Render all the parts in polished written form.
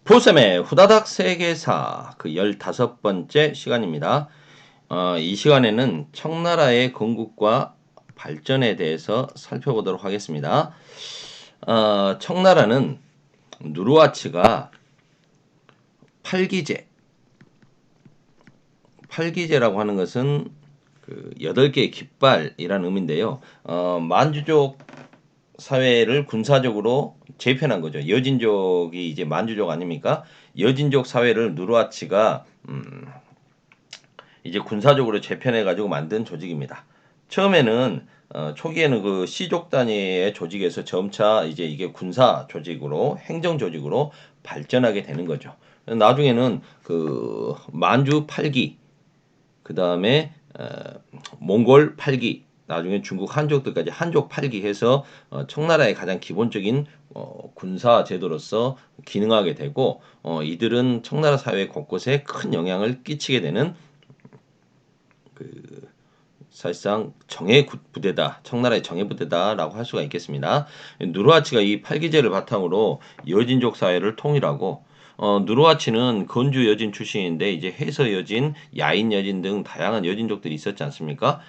보셈의 후다닥 세계사 그 15번째 시간입니다. 이 시간에는 청나라의 건국과 발전에 대해서 살펴보도록 하겠습니다. 청나라는 누르하치가 팔기제라고 하는 것은 그 8개의 깃발이라는 의미인데요. 만주족 사회를 군사적으로 재편한 거죠. 여진족이 이제 만주족 아닙니까? 여진족 사회를 누르하치가 이제 군사적으로 재편해 가지고 만든 조직입니다. 처음에는 초기에는 그 시족 단위의 조직에서 점차 이제 이게 군사 조직으로 행정 조직으로 발전하게 되는 거죠. 나중에는 그 만주 8기, 그 다음에 몽골 8기, 나중에 중국 한족들까지 한족 8기 해서 청나라의 가장 기본적인 군사 제도로서 기능하게 되고 이들은 청나라 사회 곳곳에 큰 영향을 끼치게 되는 그 사실상 정예 부대다, 청나라의 정예 부대다라고 할 수가 있겠습니다. 누르하치가 이 팔기제를 바탕으로 여진족 사회를 통일하고 누르하치는 건주 여진 출신인데 이제 해서 여진, 야인 여진 등 다양한 여진족들이 있었지 않습니까?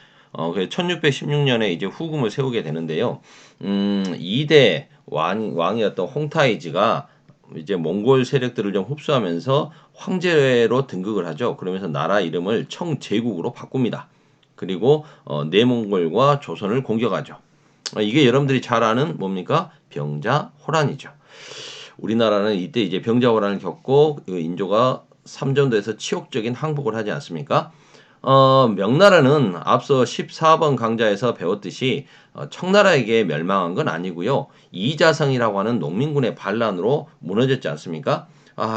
그래서 1616년에 이제 후금을 세우게 되는데요. 2대 왕이었던 홍타이지가 이제 몽골 세력들을 좀 흡수하면서 황제로 등극을 하죠. 그러면서 나라 이름을 청제국으로 바꿉니다. 그리고 내몽골과 조선을 공격하죠. 이게 여러분들이 잘 아는 뭡니까? 병자호란이죠. 우리나라는 이때 이제 병자호란을 겪고 그 인조가 삼전도에서 치욕적인 항복을 하지 않습니까? 명나라는 앞서 14번 강좌에서 배웠듯이 청나라에게 멸망한 건 아니고요. 이자성이라고 하는 농민군의 반란으로 무너졌지 않습니까?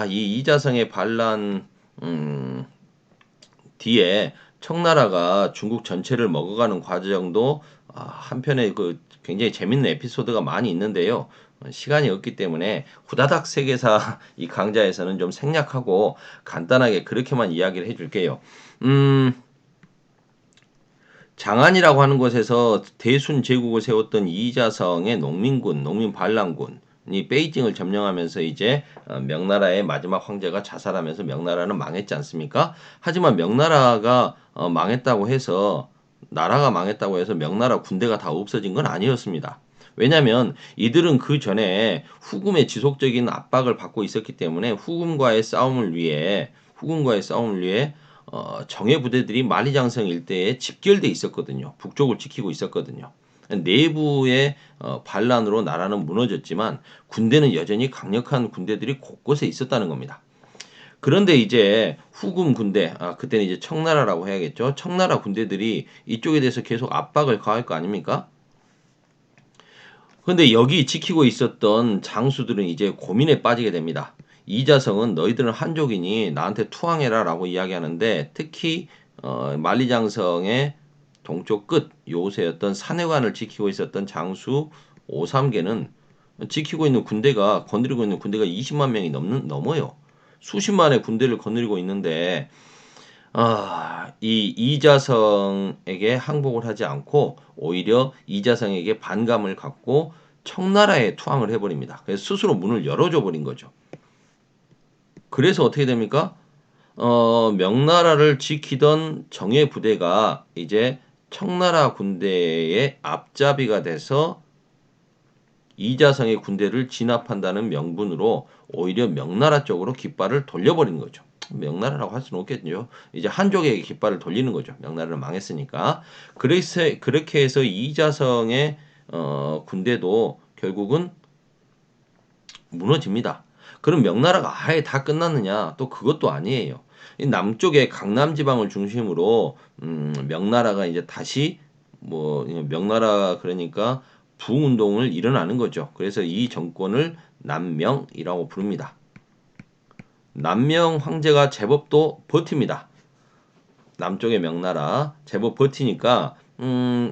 이 이자성의 반란 뒤에 청나라가 중국 전체를 먹어가는 과정도 한편에 그 굉장히 재밌는 에피소드가 많이 있는데요. 시간이 없기 때문에 후다닥 세계사 이 강좌에서는 좀 생략하고 간단하게 그렇게만 이야기를 해줄게요. 장안이라고 하는 곳에서 대순 제국을 세웠던 이자성의 농민군, 농민 반란군이 베이징을 점령하면서 이제 명나라의 마지막 황제가 자살하면서 명나라는 망했지 않습니까? 하지만 명나라가 망했다고 해서 나라가 망했다고 해서 명나라 군대가 다 없어진 건 아니었습니다. 왜냐하면 이들은 그 전에 후금의 지속적인 압박을 받고 있었기 때문에 후금과의 싸움을 위해 정예 부대들이 만리장성 일대에 집결돼 있었거든요. 북쪽을 지키고 있었거든요. 내부의 반란으로 나라는 무너졌지만 군대는 여전히 강력한 군대들이 곳곳에 있었다는 겁니다. 그런데 이제 후금 군대, 그때는 이제 청나라라고 해야겠죠. 청나라 군대들이 이쪽에 대해서 계속 압박을 가할 거 아닙니까? 그런데 여기 지키고 있었던 장수들은 이제 고민에 빠지게 됩니다. 이자성은 너희들은 한족이니 나한테 투항해라라고 이야기하는데 특히 만리장성의 동쪽 끝 요새였던 산해관을 지키고 있었던 장수 오삼계는 지키고 있는 군대가 거느리고 있는 군대가 20만 명이 넘어요. 수십만의 군대를 거느리고 있는데 이 이자성에게 항복을 하지 않고 오히려 이자성에게 반감을 갖고 청나라에 투항을 해버립니다. 그래서 스스로 문을 열어줘 버린 거죠. 그래서 어떻게 됩니까? 명나라를 지키던 정예 부대가 이제 청나라 군대의 앞잡이가 돼서 이자성의 군대를 진압한다는 명분으로 오히려 명나라 쪽으로 깃발을 돌려버린 거죠. 명나라라고 할 수는 없겠죠. 이제 한족에게 깃발을 돌리는 거죠. 명나라는 망했으니까. 그래서 그렇게 해서 이자성의 군대도 결국은 무너집니다. 그럼 명나라가 아예 다 끝났느냐? 또 그것도 아니에요. 이 남쪽의 강남 지방을 중심으로 명나라가 이제 다시 뭐 명나라 그러니까 부흥운동을 일어나는 거죠. 그래서 이 정권을 남명이라고 부릅니다. 남명 황제가 제법 또 버팁니다. 남쪽의 명나라 제법 버티니까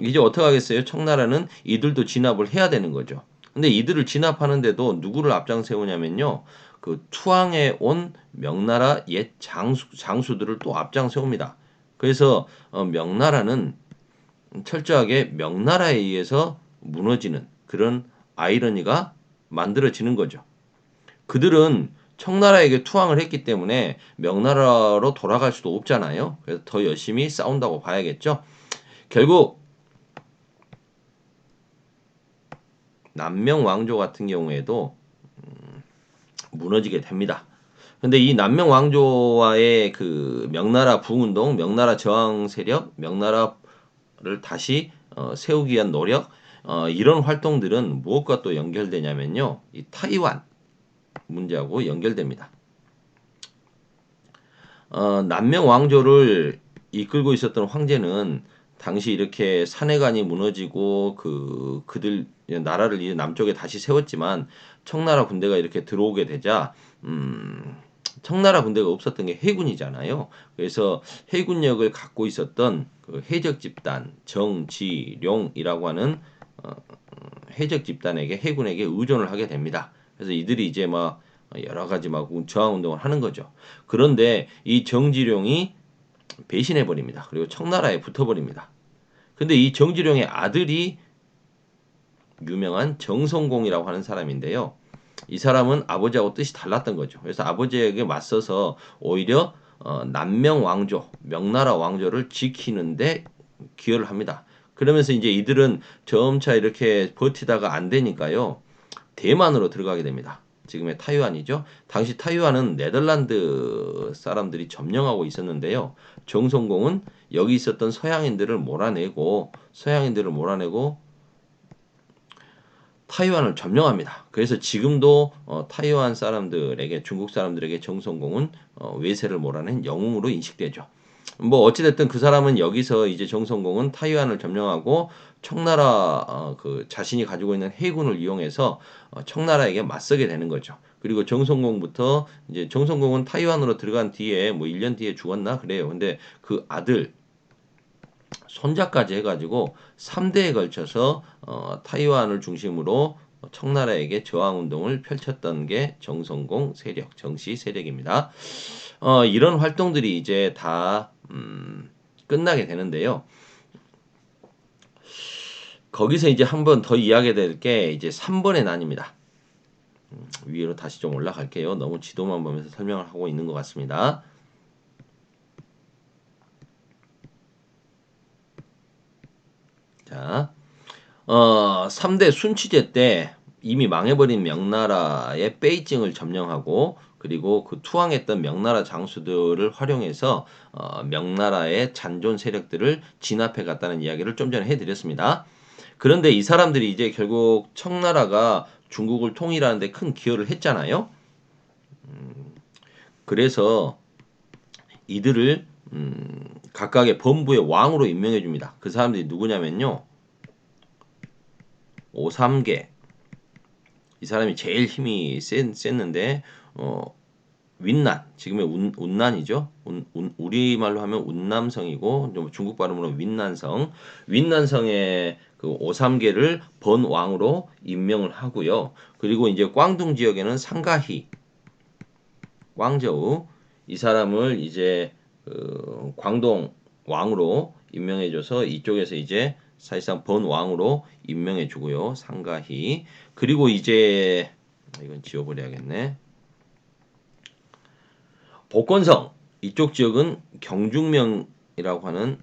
이제 어떻게 하겠어요? 청나라는 이들도 진압을 해야 되는 거죠. 근데 이들을 진압하는데도 누구를 앞장 세우냐면요. 그 투항해 온 명나라 옛 장수들을 또 앞장 세웁니다. 그래서 명나라는 철저하게 명나라에 의해서 무너지는 그런 아이러니가 만들어지는 거죠. 그들은 청나라에게 투항을 했기 때문에 명나라로 돌아갈 수도 없잖아요. 그래서 더 열심히 싸운다고 봐야겠죠. 결국 남명 왕조 같은 경우에도 무너지게 됩니다. 근데 이 남명 왕조와의 그 명나라 부운동, 명나라 저항 세력, 명나라를 다시 세우기 위한 노력, 이런 활동들은 무엇과 또 연결되냐면요, 이 타이완 문제하고 연결됩니다. 남명 왕조를 이끌고 있었던 황제는 당시 이렇게 산해관이 무너지고 그들 나라를 이제 남쪽에 다시 세웠지만 청나라 군대가 이렇게 들어오게 되자 청나라 군대가 없었던 게 해군이잖아요. 그래서 해군력을 갖고 있었던 그 해적 집단 정지룡이라고 하는 해적 집단에게 해군에게 의존을 하게 됩니다. 그래서 이들이 이제 막 여러 가지 막 저항 운동을 하는 거죠. 그런데 이 정지룡이 배신해 버립니다. 그리고 청나라에 붙어 버립니다. 근데 이 정지룡의 아들이 유명한 정성공이라고 하는 사람인데요. 이 사람은 아버지하고 뜻이 달랐던 거죠. 그래서 아버지에게 맞서서 오히려 남명 왕조, 명나라 왕조를 지키는데 기여를 합니다. 그러면서 이제 이들은 점차 이렇게 버티다가 안 되니까요. 대만으로 들어가게 됩니다. 지금의 타이완이죠. 당시 타이완은 네덜란드 사람들이 점령하고 있었는데요. 정성공은 여기 있었던 서양인들을 몰아내고 타이완을 점령합니다. 그래서 지금도 타이완 사람들에게 중국 사람들에게 정성공은 외세를 몰아낸 영웅으로 인식되죠. 뭐 어찌됐든 그 사람은 여기서 이제 정성공은 타이완을 점령하고 청나라 그 자신이 가지고 있는 해군을 이용해서 청나라에게 맞서게 되는 거죠. 그리고 정성공부터 이제 정성공은 타이완으로 들어간 뒤에 뭐 1년 뒤에 죽었나 그래요. 근데 그 아들 손자까지 해가지고 3대에 걸쳐서 타이완을 중심으로 청나라에게 저항 운동을 펼쳤던 게 정성공 세력, 정씨 세력입니다. 이런 활동들이 이제 다 끝나게 되는데요. 거기서 이제 한 번 더 이야기해야 될 게 이제 3번의 난입니다. 위로 다시 좀 올라갈게요. 너무 지도만 보면서 설명을 하고 있는 것 같습니다. 자, 3대 순치제 때 이미 망해버린 명나라의 베이징을 점령하고 그리고 그 투항했던 명나라 장수들을 활용해서 명나라의 잔존 세력들을 진압해 갔다는 이야기를 좀 전에 해드렸습니다. 그런데 이 사람들이 이제 결국 청나라가 중국을 통일하는데 큰 기여를 했잖아요. 그래서 이들을 각각의 범부의 왕으로 임명해 줍니다. 그 사람들이 누구냐면요. 오삼계. 이 사람이 제일 힘이 셌는데 윈난, 지금의 운난이죠. 우리말로 하면 운남성이고 중국 발음으로 윈난성. 윈난성의 그 오삼계를 번왕으로 임명을 하고요. 그리고 이제 광둥 지역에는 상가희, 광저우 이 사람을 이제 그 광동 왕으로 임명해줘서 이쪽에서 이제 사실상 번왕으로 임명해주고요. 상가희. 그리고 이제 이건 지워버려야겠네. 복건성 이쪽 지역은 경중명이라고 하는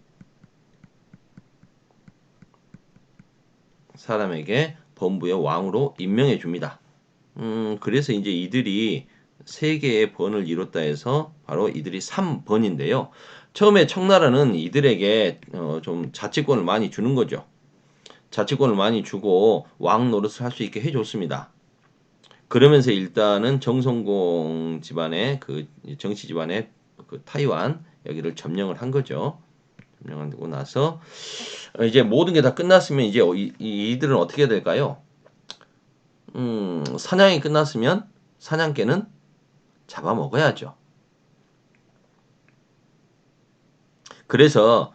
사람에게 범부의 왕으로 임명해 줍니다. 그래서 이제 이들이 세 개의 번을 이뤘다 해서 바로 이들이 3번인데요. 처음에 청나라는 이들에게 좀 자치권을 많이 주는 거죠. 자치권을 많이 주고 왕 노릇을 할 수 있게 해줬습니다. 그러면서 일단은 정성공 집안의 그 정치 집안의 그 타이완 여기를 점령을 한 거죠. 점령하고 나서 이제 모든 게 다 끝났으면 이제 이들은 어떻게 될까요? 사냥이 끝났으면 사냥개는 잡아먹어야죠. 그래서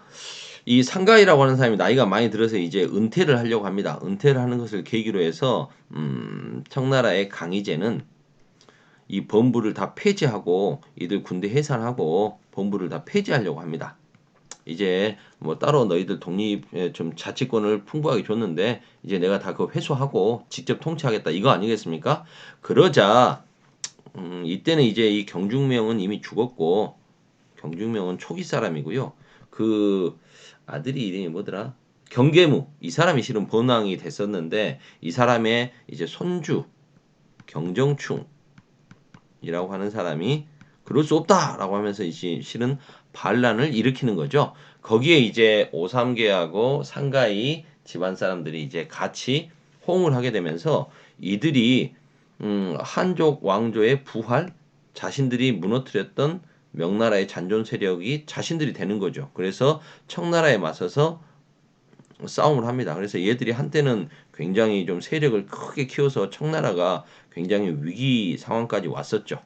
이 상가이라고 하는 사람이 나이가 많이 들어서 이제 은퇴를 하려고 합니다. 은퇴를 하는 것을 계기로 해서 청나라의 강희제는 이 범부를 다 폐지하고 이들 군대 해산하고 범부를 다 폐지하려고 합니다. 이제 뭐 따로 너희들 독립 좀 자치권을 풍부하게 줬는데 이제 내가 다 그거 회수하고 직접 통치하겠다 이거 아니겠습니까? 그러자 이때는 이제 이 경중명은 이미 죽었고 경중명은 초기 사람이고요. 그 아들이 이름이 뭐더라? 경계무. 이 사람이 실은 번왕이 됐었는데 이 사람의 이제 손주 경정충이라고 하는 사람이 그럴 수 없다라고 하면서 이제 실은 반란을 일으키는 거죠. 거기에 이제 오삼계하고 상가이 집안 사람들이 이제 같이 호응을 하게 되면서 이들이 한족 왕조의 부활, 자신들이 무너뜨렸던 명나라의 잔존 세력이 자신들이 되는 거죠. 그래서 청나라에 맞서서 싸움을 합니다. 그래서 얘들이 한때는 굉장히 좀 세력을 크게 키워서 청나라가 굉장히 위기 상황까지 왔었죠.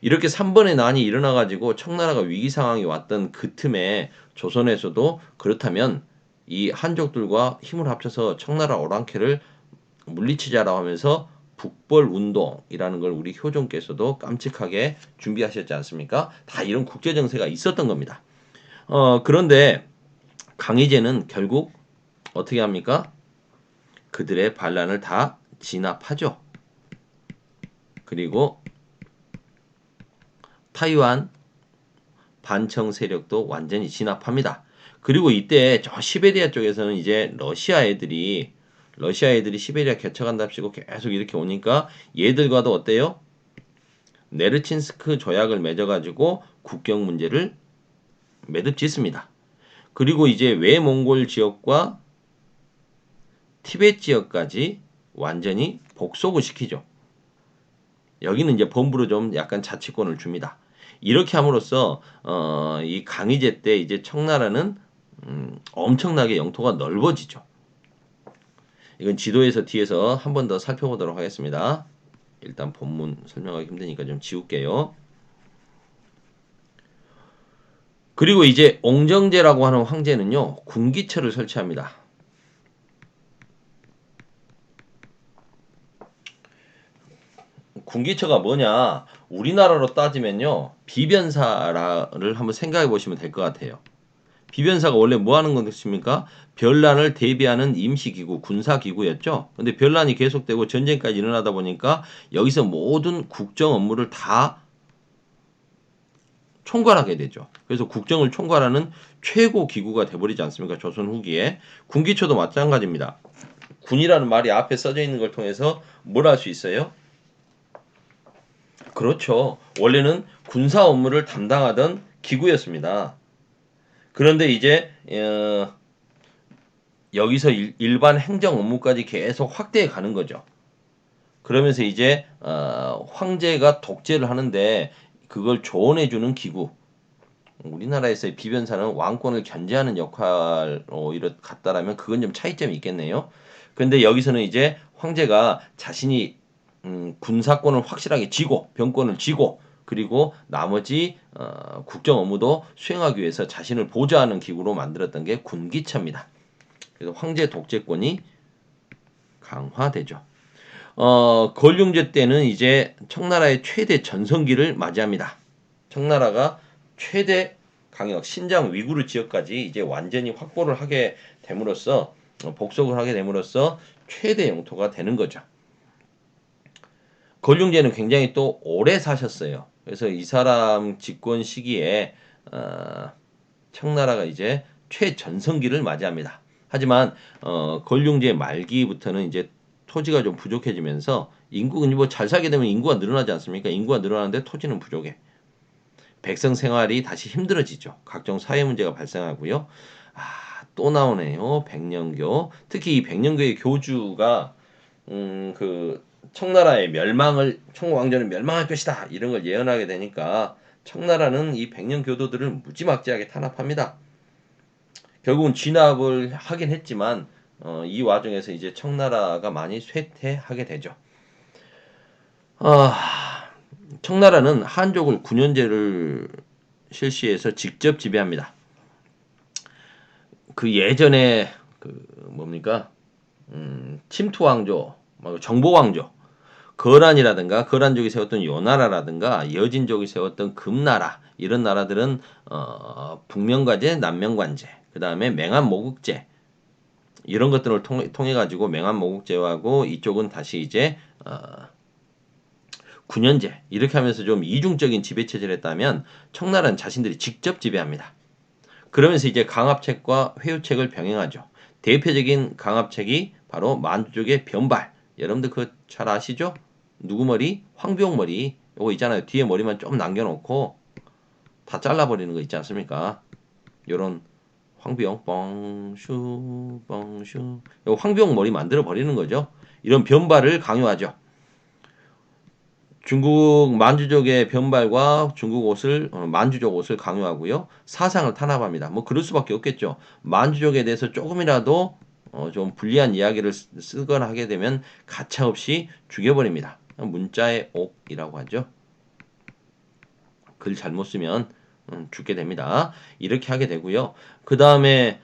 이렇게 3번의 난이 일어나가지고 청나라가 위기 상황이 왔던 그 틈에 조선에서도 그렇다면 이 한족들과 힘을 합쳐서 청나라 오랑캐를 물리치자라고 하면서 북벌 운동이라는 걸 우리 효종께서도 깜찍하게 준비하셨지 않습니까? 다 이런 국제 정세가 있었던 겁니다. 그런데 강희제는 결국 어떻게 합니까? 그들의 반란을 다 진압하죠. 그리고 타이완 반청 세력도 완전히 진압합니다. 그리고 이때 저 시베리아 쪽에서는 이제 러시아 애들이 시베리아 개척한답시고 계속 이렇게 오니까 얘들과도 어때요? 네르친스크 조약을 맺어가지고 국경 문제를 매듭짓습니다. 그리고 이제 외몽골 지역과 티베트 지역까지 완전히 복속을 시키죠. 여기는 이제 범부로 좀 약간 자치권을 줍니다. 이렇게 함으로써 이 강희제 때 이제 청나라는 엄청나게 영토가 넓어지죠. 이건 지도에서 뒤에서 한 번 더 살펴보도록 하겠습니다. 일단 본문 설명하기 힘드니까 좀 지울게요. 그리고 이제 옹정제라고 하는 황제는요, 군기처를 설치합니다. 군기처가 뭐냐? 우리나라로 따지면요, 비변사를 한번 생각해 보시면 될 것 같아요. 비변사가 원래 뭐 하는 것입니까? 변란을 대비하는 임시기구, 군사기구였죠. 근데 변란이 계속되고 전쟁까지 일어나다 보니까 여기서 모든 국정 업무를 다 총괄하게 되죠. 그래서 국정을 총괄하는 최고 기구가 돼버리지 않습니까? 조선 후기에. 군기초도 마찬가지입니다. 군이라는 말이 앞에 써져 있는 걸 통해서 뭘 할 수 있어요? 그렇죠. 원래는 군사 업무를 담당하던 기구였습니다. 그런데 이제 여기서 일반 행정 업무까지 계속 확대해 가는 거죠. 그러면서 이제 황제가 독재를 하는데 그걸 조언해 주는 기구. 우리나라에서의 비변사는 왕권을 견제하는 역할로 이렇 같다라면 그건 좀 차이점이 있겠네요. 그런데 여기서는 이제 황제가 자신이 군사권을 확실하게 쥐고 병권을 쥐고 그리고 나머지 국정 업무도 수행하기 위해서 자신을 보좌하는 기구로 만들었던 게 군기처입니다. 그래서 황제 독재권이 강화되죠. 걸륭제 때는 이제 청나라의 최대 전성기를 맞이합니다. 청나라가 최대 강역 신장 위구르 지역까지 이제 완전히 확보를 하게 됨으로써 복속을 하게 됨으로써 최대 영토가 되는 거죠. 걸륭제는 굉장히 또 오래 사셨어요. 그래서 이 사람 집권 시기에 청나라가 이제 최전성기를 맞이합니다. 하지만 걸륭제 말기부터는 이제 토지가 좀 부족해지면서 인구가 뭐잘 살게 되면 인구가 늘어나지 않습니까? 인구가 늘어나는데 토지는 부족해. 백성 생활이 다시 힘들어지죠. 각종 사회 문제가 발생하고요. 또 나오네요. 백년교. 특히 이 백년교의 교주가 그 청나라의 멸망을 청왕조는 멸망할 것이다. 이런 걸 예언하게 되니까 청나라는 이 백년교도들을 무지막지하게 탄압합니다. 결국은 진압을 하긴 했지만 이 와중에서 이제 청나라가 많이 쇠퇴하게 되죠. 청나라는 한족을 9년제를 실시해서 직접 지배합니다. 그 예전에 그 뭡니까 침투왕조, 정보왕조, 거란이라든가 거란족이 세웠던 요나라라든가 여진족이 세웠던 금나라 이런 나라들은 북명관제, 남명관제, 그 다음에 맹한모국제 이런 것들을 통해 가지고 맹한모국제하고 이쪽은 다시 이제 9년제 이렇게 하면서 좀 이중적인 지배 체제를 했다면 청나라는 자신들이 직접 지배합니다. 그러면서 이제 강압책과 회유책을 병행하죠. 대표적인 강압책이 바로 만주족의 변발. 여러분들 그거 잘 아시죠? 누구 머리? 황비용 머리. 요거 있잖아요. 뒤에 머리만 좀 남겨놓고 다 잘라버리는 거 있지 않습니까? 요런 황비용 뻥슈 뻥슈. 요 황비용 머리 만들어 버리는 거죠. 이런 변발을 강요하죠. 중국 만주족의 변발과 중국 옷을 만주족 옷을 강요하고요. 사상을 탄압합니다. 뭐 그럴 수밖에 없겠죠. 만주족에 대해서 조금이라도 좀 불리한 이야기를 쓰거나 하게 되면 가차없이 죽여버립니다. 문자의 옥이라고 하죠. 글 잘못 쓰면 죽게 됩니다. 이렇게 하게 되고요. 그 다음에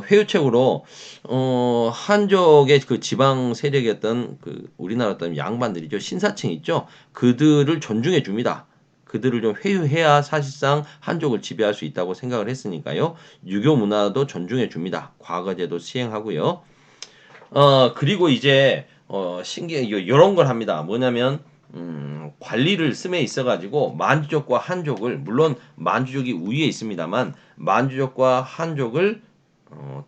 회유책으로 한족의 그 지방 세력이었던 그 우리나라 어떤 양반들이죠. 신사층 있죠. 그들을 존중해 줍니다. 그들을 좀 회유해야 사실상 한족을 지배할 수 있다고 생각을 했으니까요. 유교 문화도 존중해 줍니다. 과거제도 시행하고요. 그리고 이제 신기해 요런 걸 합니다. 뭐냐면 관리를 씀에 있어가지고 만주족과 한족을 물론 만주족이 우위에 있습니다만 만주족과 한족을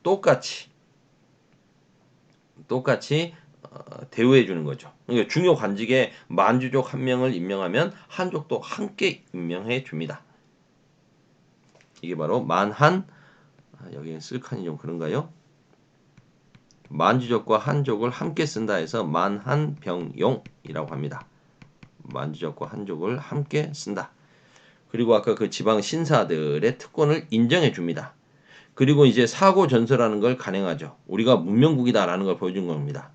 똑같이 대우해 주는 거죠. 그러니까 중요 관직에 만주족 한 명을 임명하면 한족도 함께 임명해 줍니다. 이게 바로 만한 여기 쓸칸이 좀 그런가요? 만주족과 한족을 함께 쓴다 해서 만한병용이라고 합니다. 만주족과 한족을 함께 쓴다. 그리고 아까 그 지방 신사들의 특권을 인정해 줍니다. 그리고 이제 사고 전서라는 걸 간행하죠. 우리가 문명국이다라는 걸 보여준 겁니다.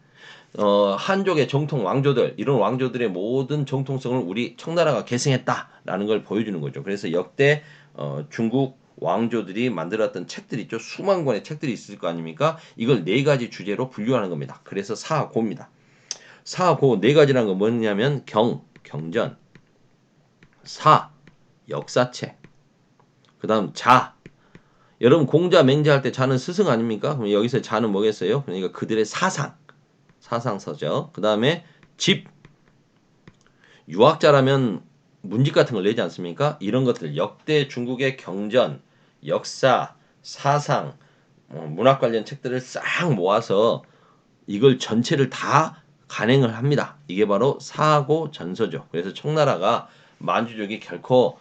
한족의 정통 왕조들, 이런 왕조들의 모든 정통성을 우리 청나라가 계승했다라는 걸 보여주는 거죠. 그래서 역대 중국 왕조들이 만들었던 책들이 있죠. 수만 권의 책들이 있을 거 아닙니까? 이걸 네 가지 주제로 분류하는 겁니다. 그래서 사고입니다. 사고 네 가지라는 건 뭐냐면 경전, 사, 역사책, 그 다음 자. 여러분 공자 맹자할 때 자는 스승 아닙니까? 그럼 여기서 자는 뭐겠어요? 그러니까 그들의 사상서죠. 그 다음에 집, 유학자라면 문집 같은 걸 내지 않습니까? 이런 것들 역대 중국의 경전, 역사, 사상, 문학 관련 책들을 싹 모아서 이걸 전체를 다 간행을 합니다. 이게 바로 사고 전서죠. 그래서 청나라가 만주족이 결코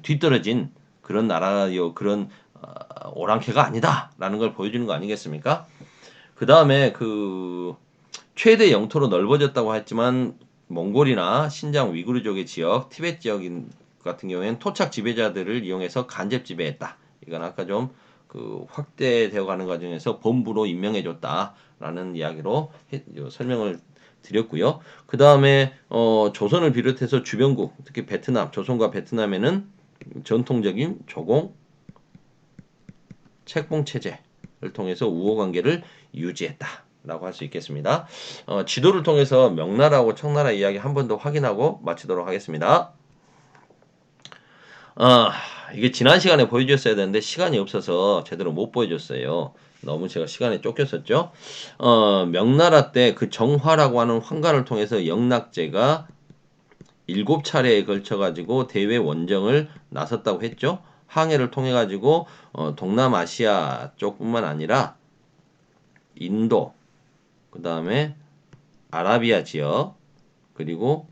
뒤떨어진 그런 나라요, 그런 오랑캐가 아니다라는 걸 보여주는 거 아니겠습니까? 그 다음에 그 최대 영토로 넓어졌다고 했지만 몽골이나 신장 위구르족의 지역, 티베트 지역 같은 경우에는 토착 지배자들을 이용해서 간접 지배했다. 이건 아까 좀 그 확대되어 가는 과정에서 본부로 임명해줬다라는 이야기로 설명을 드렸고요. 그 다음에 조선을 비롯해서 주변국, 특히 베트남, 조선과 베트남에는 전통적인 조공, 책봉 체제를 통해서 우호 관계를 유지했다라고 할 수 있겠습니다. 지도를 통해서 명나라하고 청나라 이야기 한 번 더 확인하고 마치도록 하겠습니다. 이게 지난 시간에 보여줬어야 되는데 시간이 없어서 제대로 못 보여줬어요. 너무 제가 시간에 쫓겼었죠. 명나라 때 그 정화라고 하는 황관을 통해서 영락제가 7차례에 걸쳐 가지고 대외 원정을 나섰다고 했죠. 항해를 통해 가지고 동남아시아 쪽뿐만 아니라 인도, 그 다음에 아라비아 지역, 그리고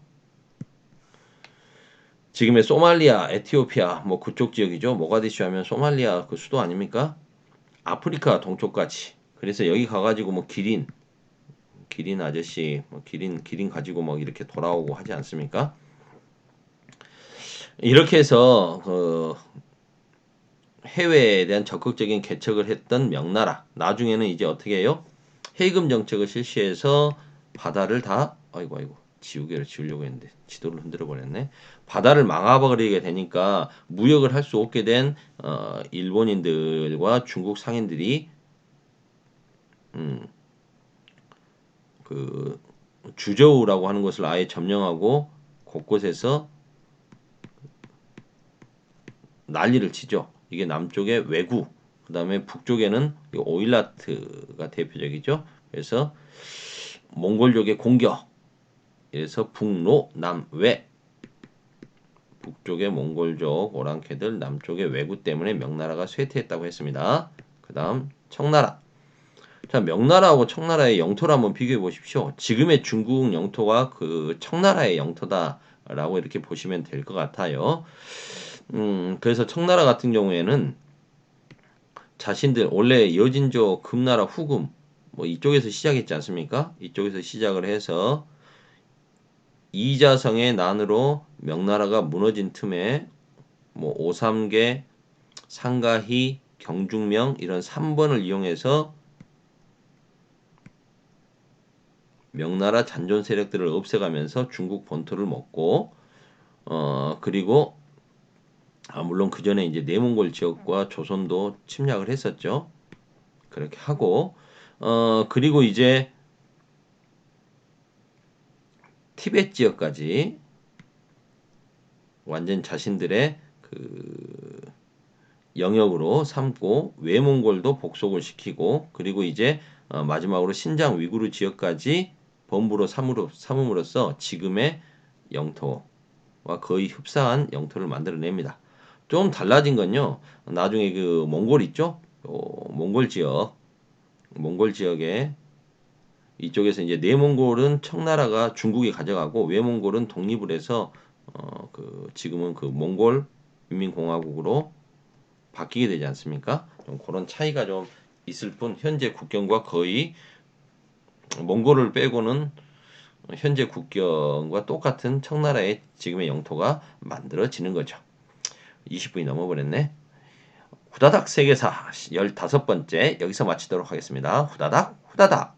지금의 소말리아, 에티오피아 뭐 그쪽 지역이죠. 모가디슈 하면 소말리아 그 수도 아닙니까? 아프리카 동쪽까지. 그래서 여기 가가지고 뭐 기린 아저씨, 뭐 기린 가지고 뭐 이렇게 돌아오고 하지 않습니까? 이렇게 해서 그 해외에 대한 적극적인 개척을 했던 명나라. 나중에는 이제 어떻게 해요? 해금 정책을 실시해서 바다를 다 아이고 지우개를 지우려고 했는데 지도를 흔들어 버렸네. 바다를 막아버리게 되니까 무역을 할 수 없게 된 일본인들과 중국 상인들이 그 주저우라고 하는 것을 아예 점령하고 곳곳에서 난리를 치죠. 이게 남쪽의 왜구, 그 다음에 북쪽에는 오일라트가 대표적이죠. 그래서 몽골족의 공격, 그래서 북로, 남, 외 북쪽의 몽골족 오랑캐들, 남쪽의 왜구 때문에 명나라가 쇠퇴했다고 했습니다. 그 다음 청나라. 자, 명나라하고 청나라의 영토를 한번 비교해 보십시오. 지금의 중국 영토가 그 청나라의 영토다라고 이렇게 보시면 될 것 같아요. 그래서 청나라 같은 경우에는 자신들 원래 여진족, 금나라, 후금 뭐 이쪽에서 시작했지 않습니까? 이쪽에서 시작을 해서 이자성의 난으로 명나라가 무너진 틈에 뭐 오삼계, 상가희, 경중명 이런 3번을 이용해서 명나라 잔존 세력들을 없애가면서 중국 본토를 먹고 그리고 물론 그 전에 이제 내몽골 지역과 조선도 침략을 했었죠. 그렇게 하고 그리고 이제 티베트 지역까지 완전 자신들의 그 영역으로 삼고 외몽골도 복속을 시키고 그리고 이제 마지막으로 신장 위구르 지역까지 범부로 삼음으로써 지금의 영토와 거의 흡사한 영토를 만들어냅니다. 좀 달라진 건요. 나중에 그 몽골 있죠? 몽골 지역에 이쪽에서 이제 내몽골은 청나라가 중국이 가져가고 외몽골은 독립을 해서 그 지금은 그 몽골 인민공화국으로 바뀌게 되지 않습니까? 좀 그런 차이가 좀 있을 뿐 현재 국경과 거의 몽골을 빼고는 현재 국경과 똑같은 청나라의 지금의 영토가 만들어지는 거죠. 20분이 넘어버렸네. 후다닥 세계사 15번째 여기서 마치도록 하겠습니다. 후다닥 후다닥.